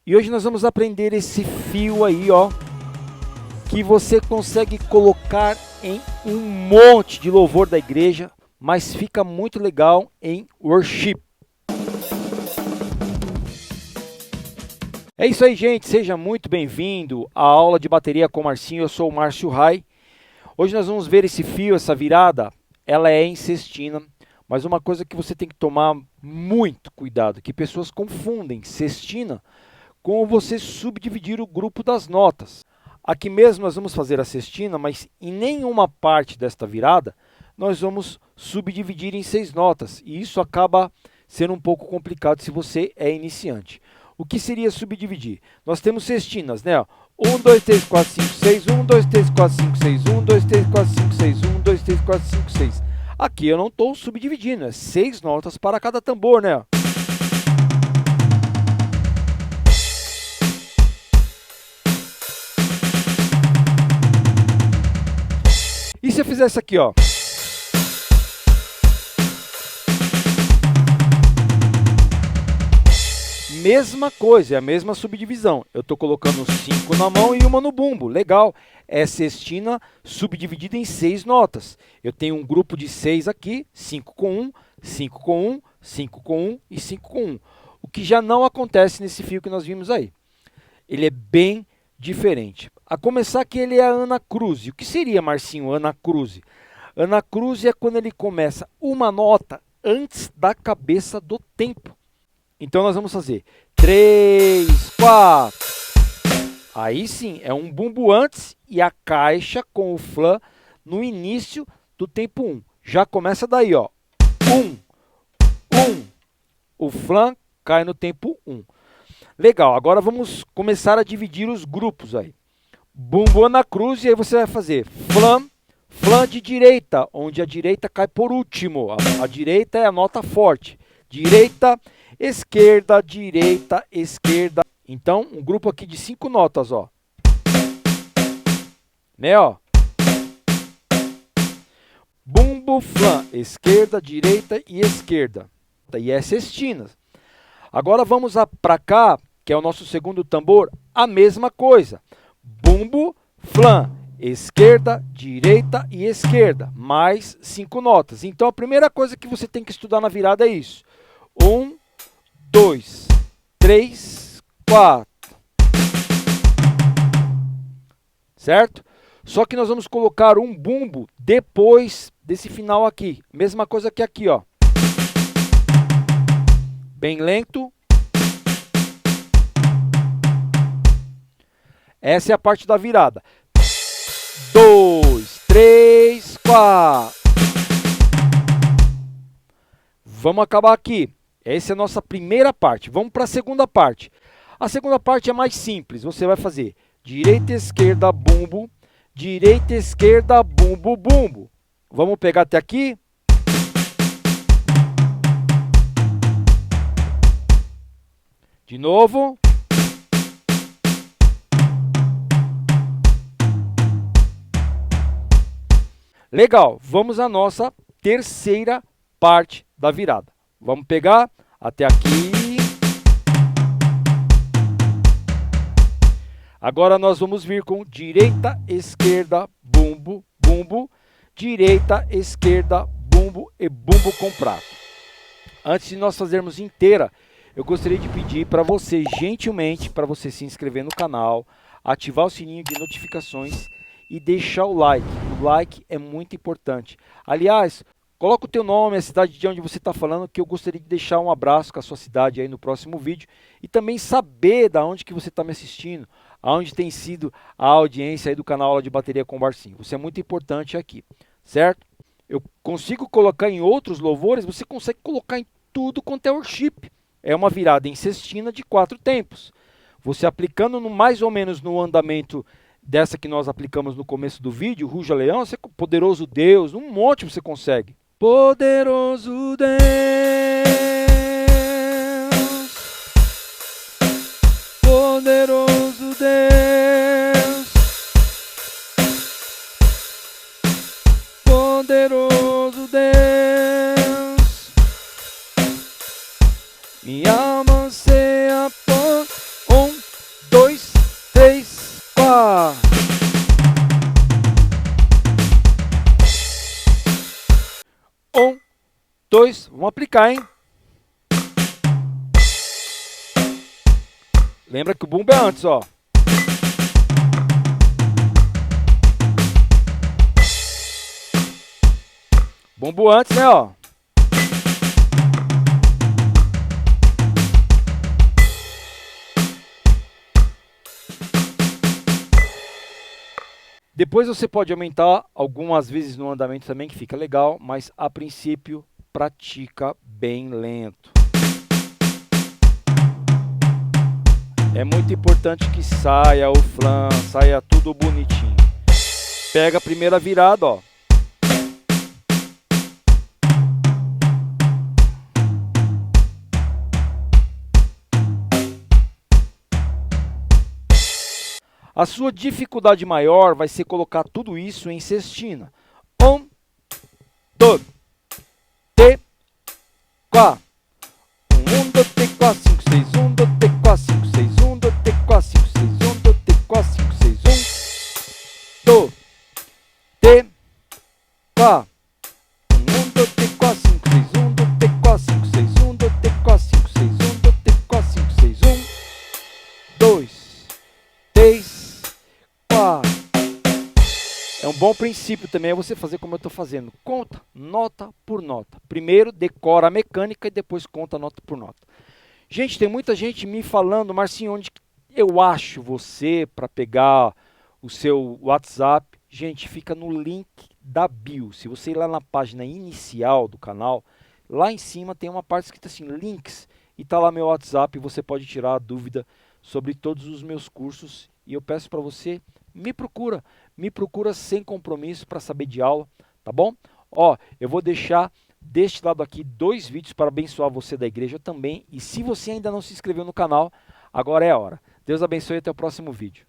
E hoje nós vamos aprender esse fio aí, ó, que você consegue colocar em um monte de louvor da igreja, mas fica muito legal em worship. É isso aí, gente, seja muito bem-vindo à aula de bateria com o Marcinho. Eu sou o Márcio Rai. Hoje nós vamos ver esse fio, essa virada, ela é em sextina, mas uma coisa que você tem que tomar muito cuidado, que pessoas confundem sextina com você subdividir o grupo das notas. Aqui mesmo nós vamos fazer a sextina, mas em nenhuma parte desta virada nós vamos subdividir em 6 notas. E isso acaba sendo um pouco complicado se você é iniciante. O que seria subdividir? Nós temos sextinas, né? 1, 2, 3, 4, 5, 6, 1, 2, 3, 4, 5, 6, 1, 2, 3, 4, 5, 6, 1, 2, 3, 4, 5, 6. Aqui eu não estou subdividindo, é 6 notas para cada tambor, né? E se eu fizer isso aqui, ó? Mesma coisa, é a mesma subdivisão. Eu estou colocando 5 na mão e uma no bumbo. Legal. É sextina subdividida em 6 notas. Eu tenho um grupo de 6 aqui, 5 com 1, 5 com 1, 5 com 1 e 5 com 1. O que já não acontece nesse fio que nós vimos aí. Ele é bem diferente. A começar que ele é anacruze. O que seria, Marcinho, anacruze? Anacruze é quando ele começa uma nota antes da cabeça do tempo. Então nós vamos fazer 3, 4. Aí sim, é um bumbo antes e a caixa com o flan no início do tempo 1. Já começa daí, ó. 1, 1. O flan cai no tempo 1. Legal, agora vamos começar a dividir os grupos aí. Bumbo anacruze, e aí você vai fazer flan, flan de direita, onde a direita cai por último. A direita é a nota forte. Direita, esquerda, direita, esquerda. Então, um grupo aqui de 5 notas, ó. Né, ó. Bumbo, flan, esquerda, direita e esquerda. E é sextina. Agora vamos para cá, que é o nosso segundo tambor, a mesma coisa. Bumbo, flan, esquerda, direita e esquerda, mais 5 notas. Então a primeira coisa que você tem que estudar na virada é isso. 1, 2, 3, 4. Certo? Só que nós vamos colocar um bumbo depois desse final aqui. Mesma coisa que aqui, ó. Bem lento. Essa é a parte da virada. 2, 3, 4. Vamos acabar aqui. Essa é a nossa primeira parte. Vamos para a segunda parte. A segunda parte é mais simples. Você vai fazer direita, esquerda, bumbo. Direita, esquerda, bumbo, bumbo. Vamos pegar até aqui. De novo. Legal, vamos à nossa terceira parte da virada. Vamos pegar até aqui. Agora nós vamos vir com direita, esquerda, bumbo, bumbo. Direita, esquerda, bumbo e bumbo com prato. Antes de nós fazermos inteira, eu gostaria de pedir para você, gentilmente, para você se inscrever no canal, ativar o sininho de notificações e deixar o like. O like é muito importante. Aliás, coloca o teu nome, a cidade de onde você está falando, que eu gostaria de deixar um abraço com a sua cidade aí no próximo vídeo. E também saber da onde que você está me assistindo, aonde tem sido a audiência aí do canal Aula de Bateria com o Marcinho. Você é muito importante aqui, certo? Eu consigo colocar em outros louvores, você consegue colocar em tudo quanto é worship. É uma virada em sextina de 4 tempos. Você aplicando mais ou menos no andamento dessa que nós aplicamos no começo do vídeo, Ruja Leão, você, poderoso Deus, um monte você consegue. Poderoso Deus, poderoso Deus, poderoso Deus, minha alma anseia por um Opa! Um, dois, vamos aplicar, hein? Lembra que o bumbo é antes, ó. Bumbo antes, né, ó. Depois você pode aumentar algumas vezes no andamento também, que fica legal, mas a princípio pratica bem lento. É muito importante que saia o flan, saia tudo bonitinho. Pega a primeira virada, ó. A sua dificuldade maior vai ser colocar tudo isso em sextina. 1, 2, 3, 4. 1, 2, 3, 4, 5, 6. 1, 2, 3, 4, 5, 6. 1, 2, 3, 4, 5, 6. 1, 2, 3, 4, 5, 6. 1, 2, 3, 4. 1, 2, 3, 4, 5, 6. 1, 2, 3, 4, 5, 6. 1, 2, 3, 4, 5, 6. 1, 2, 3, 4, 5, 6. 1, 2, 3. É um bom princípio também é você fazer como eu estou fazendo. Conta nota por nota. Primeiro decora a mecânica e depois conta nota por nota. Gente, tem muita gente me falando, Marcinho, onde eu acho você para pegar o seu WhatsApp? Gente, fica no link da bio. Se você ir lá na página inicial do canal, lá em cima tem uma parte escrita assim, links, e está lá meu WhatsApp, e você pode tirar a dúvida sobre todos os meus cursos. E eu peço para você, me procura sem compromisso para saber de aula, tá bom? Ó, eu vou deixar deste lado aqui 2 vídeos para abençoar você da igreja também. E se você ainda não se inscreveu no canal, agora é a hora. Deus abençoe e até o próximo vídeo.